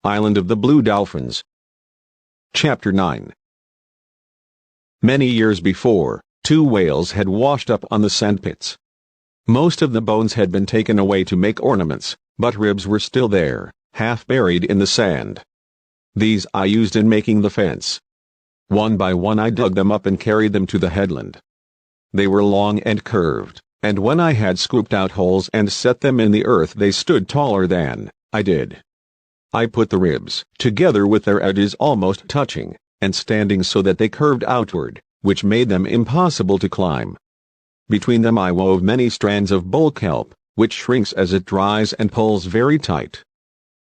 Island of the Blue Dolphins. Chapter 9. Many years before, 2 whales had washed up on the sandpits. Most of the bones had been taken away to make ornaments, but ribs were still there, half buried in the sand. These I used in making the fence. One by one I dug them up and carried them to the headland. They were long and curved, and when I had scooped out holes and set them in the earth they stood taller than I did. I put the ribs together with their edges almost touching, and standing so that they curved outward, which made them impossible to climb. Between them I wove many strands of bulk kelp, which shrinks as it dries and pulls very tight.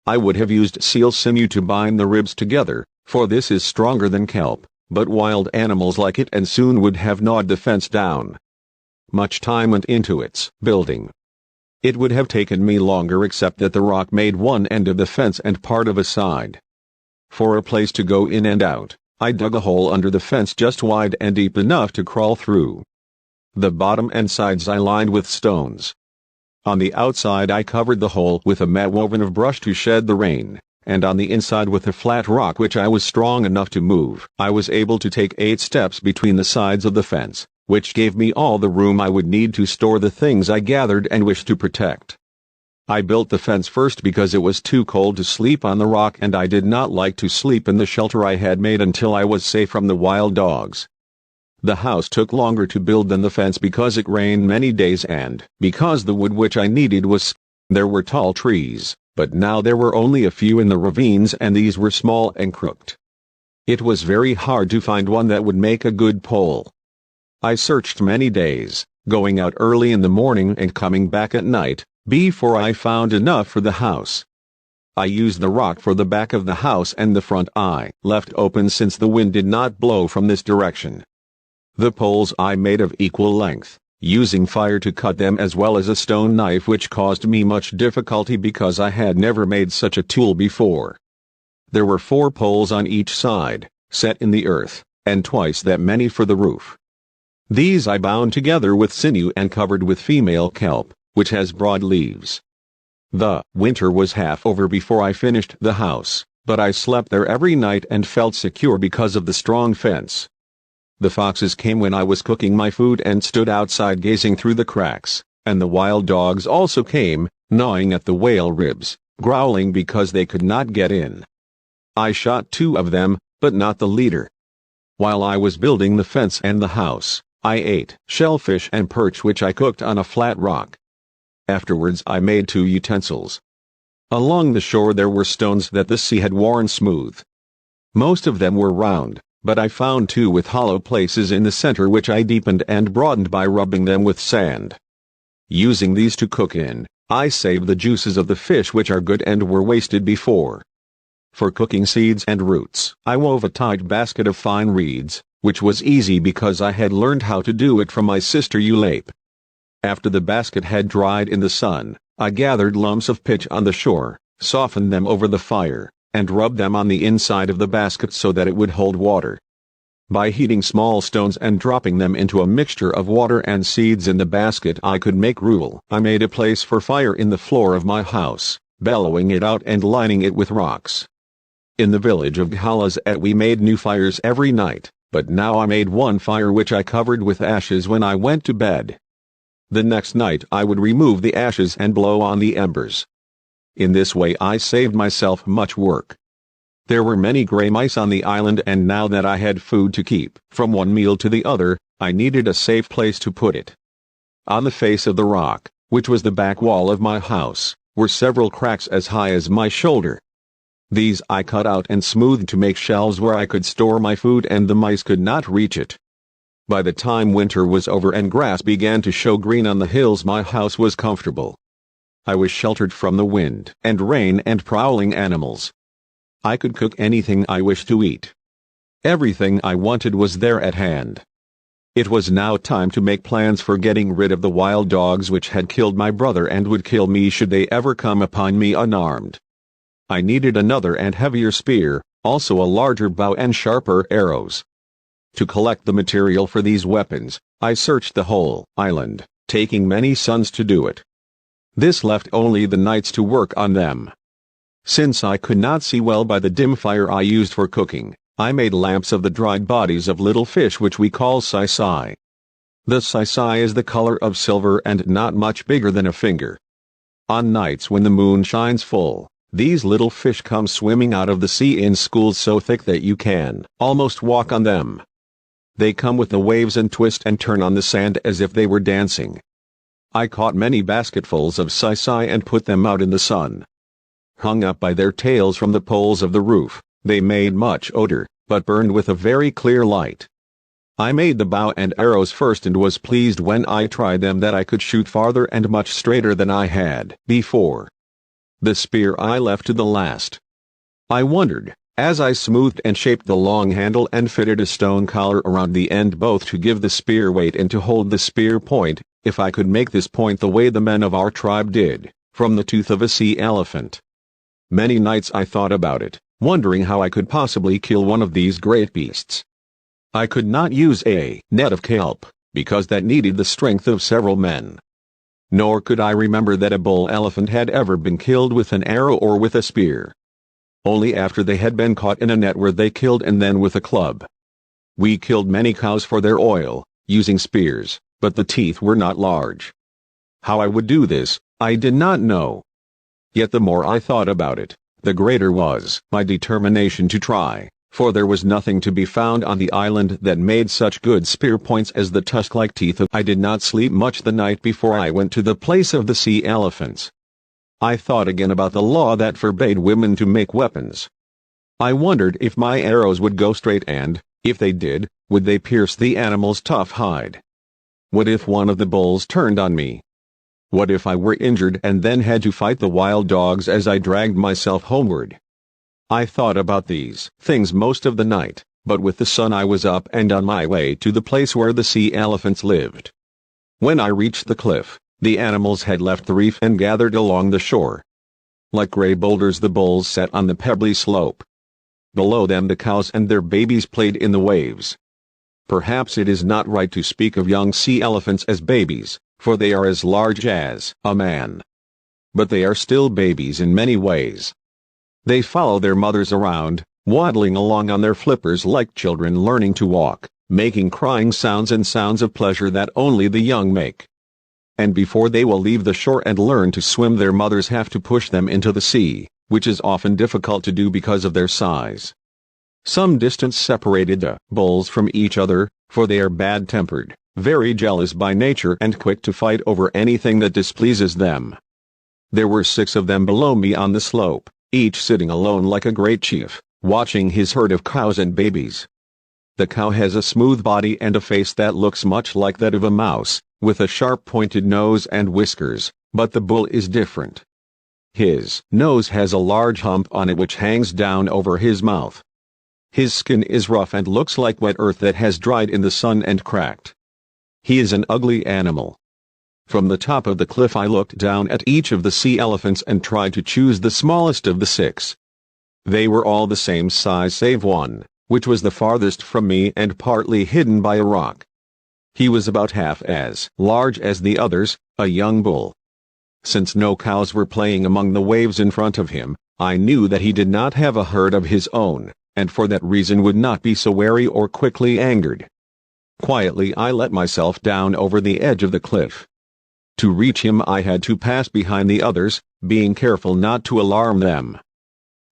I would have used seal sinew to bind the ribs together, for this is stronger than kelp, but wild animals like it and soon would have gnawed the fence down. Much time went into its building. It would have taken me longer except that the rock made one end of the fence and part of a side. For a place to go in and out, I dug a hole under the fence just wide and deep enough to crawl through. The bottom and sides I lined with stones. On the outside I covered the hole with a mat woven of brush to shed the rain, and on the inside with a flat rock which I was strong enough to move. I was able to take 8 steps between the sides of the fence, which gave me all the room I would need to store the things I gathered and wished to protect. I built the fence first because it was too cold to sleep on the rock and I did not like to sleep in the shelter I had made until I was safe from the wild dogs. The house took longer to build than the fence because it rained many days and because the wood which I needed was. There were tall trees, but now there were only a few in the ravines and these were small and crooked. It was very hard to find one that would make a good pole. I searched many days, going out early in the morning and coming back at night, before I found enough for the house. I used the rock for the back of the house and the front I left open since the wind did not blow from this direction. The poles I made of equal length, using fire to cut them as well as a stone knife which caused me much difficulty because I had never made such a tool before. There were 4 poles on each side, set in the earth, and twice that many for the roof. These I bound together with sinew and covered with female kelp, which has broad leaves. The winter was half over before I finished the house, but I slept there every night and felt secure because of the strong fence. The foxes came when I was cooking my food and stood outside gazing through the cracks, and the wild dogs also came, gnawing at the whale ribs, growling because they could not get in. I shot 2 of them, but not the leader. While I was building the fence and the house, I ate shellfish and perch which I cooked on a flat rock. Afterwards I made 2 utensils. Along the shore there were stones that the sea had worn smooth. Most of them were round, but I found 2 with hollow places in the center which I deepened and broadened by rubbing them with sand. Using these to cook in, I saved the juices of the fish which are good and were wasted before. For cooking seeds and roots, I wove a tight basket of fine reeds, which was easy because I had learned how to do it from my sister Eulape. After the basket had dried in the sun, I gathered lumps of pitch on the shore, softened them over the fire, and rubbed them on the inside of the basket so that it would hold water. By heating small stones and dropping them into a mixture of water and seeds in the basket I could make gruel. I made a place for fire in the floor of my house, bellowing it out and lining it with rocks. In the village of Ghalazat we made new fires every night, but now I made one fire which I covered with ashes when I went to bed. The next night I would remove the ashes and blow on the embers. In this way I saved myself much work. There were many gray mice on the island and now that I had food to keep from one meal to the other, I needed a safe place to put it. On the face of the rock, which was the back wall of my house, were several cracks as high as my shoulder. These I cut out and smoothed to make shelves where I could store my food and the mice could not reach it. By the time winter was over and grass began to show green on the hills my house was comfortable. I was sheltered from the wind and rain and prowling animals. I could cook anything I wished to eat. Everything I wanted was there at hand. It was now time to make plans for getting rid of the wild dogs which had killed my brother and would kill me should they ever come upon me unarmed. I needed another and heavier spear, also a larger bow and sharper arrows. To collect the material for these weapons, I searched the whole island, taking many suns to do it. This left only the nights to work on them. Since I could not see well by the dim fire I used for cooking, I made lamps of the dried bodies of little fish which we call sai-sai. The sai-sai is the color of silver and not much bigger than a finger. On nights when the moon shines full, these little fish come swimming out of the sea in schools so thick that you can almost walk on them. They come with the waves and twist and turn on the sand as if they were dancing. I caught many basketfuls of sai-sai and put them out in the sun. Hung up by their tails from the poles of the roof, they made much odor, but burned with a very clear light. I made the bow and arrows first and was pleased when I tried them that I could shoot farther and much straighter than I had before. The spear I left to the last. I wondered, as I smoothed and shaped the long handle and fitted a stone collar around the end both to give the spear weight and to hold the spear point, if I could make this point the way the men of our tribe did, from the tooth of a sea elephant. Many nights I thought about it, wondering how I could possibly kill one of these great beasts. I could not use a net of kelp, because that needed the strength of several men. Nor could I remember that a bull elephant had ever been killed with an arrow or with a spear. Only after they had been caught in a net were they killed, and then with a club. We killed many cows for their oil, using spears, but the teeth were not large. How I would do this, I did not know. Yet the more I thought about it, the greater was my determination to try, for there was nothing to be found on the island that made such good spear points as the tusk-like teeth of. I did not sleep much the night before I went to the place of the sea elephants. I thought again about the law that forbade women to make weapons. I wondered if my arrows would go straight and, if they did, would they pierce the animal's tough hide? What if one of the bulls turned on me? What if I were injured and then had to fight the wild dogs as I dragged myself homeward? I thought about these things most of the night, but with the sun I was up and on my way to the place where the sea elephants lived. When I reached the cliff, the animals had left the reef and gathered along the shore. Like gray boulders the bulls sat on the pebbly slope. Below them the cows and their babies played in the waves. Perhaps it is not right to speak of young sea elephants as babies, for they are as large as a man. But they are still babies in many ways. They follow their mothers around, waddling along on their flippers like children learning to walk, making crying sounds and sounds of pleasure that only the young make. And before they will leave the shore and learn to swim, their mothers have to push them into the sea, which is often difficult to do because of their size. Some distance separated the bulls from each other, for they are bad-tempered, very jealous by nature and quick to fight over anything that displeases them. There were 6 of them below me on the slope, each sitting alone like a great chief, watching his herd of cows and babies. The cow has a smooth body and a face that looks much like that of a mouse, with a sharp pointed nose and whiskers, but the bull is different. His nose has a large hump on it which hangs down over his mouth. His skin is rough and looks like wet earth that has dried in the sun and cracked. He is an ugly animal. From the top of the cliff I looked down at each of the sea elephants and tried to choose the smallest of the 6. They were all the same size save one, which was the farthest from me and partly hidden by a rock. He was about half as large as the others, a young bull. Since no cows were playing among the waves in front of him, I knew that he did not have a herd of his own, and for that reason would not be so wary or quickly angered. Quietly I let myself down over the edge of the cliff. To reach him I had to pass behind the others, being careful not to alarm them.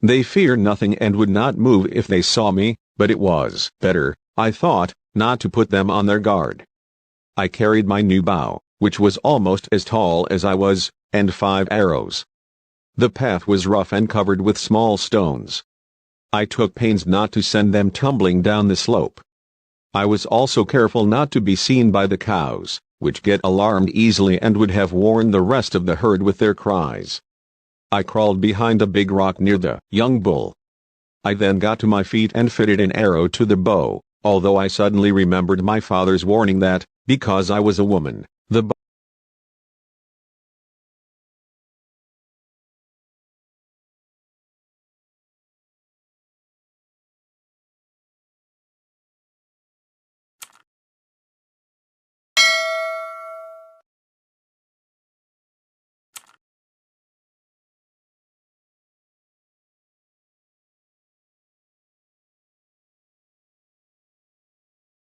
They fear nothing and would not move if they saw me, but it was better, I thought, not to put them on their guard. I carried my new bow, which was almost as tall as I was, and 5 arrows. The path was rough and covered with small stones. I took pains not to send them tumbling down the slope. I was also careful not to be seen by the cows, which get alarmed easily and would have warned the rest of the herd with their cries. I crawled behind a big rock near the young bull. I then got to my feet and fitted an arrow to the bow, although I suddenly remembered my father's warning that, because I was a woman,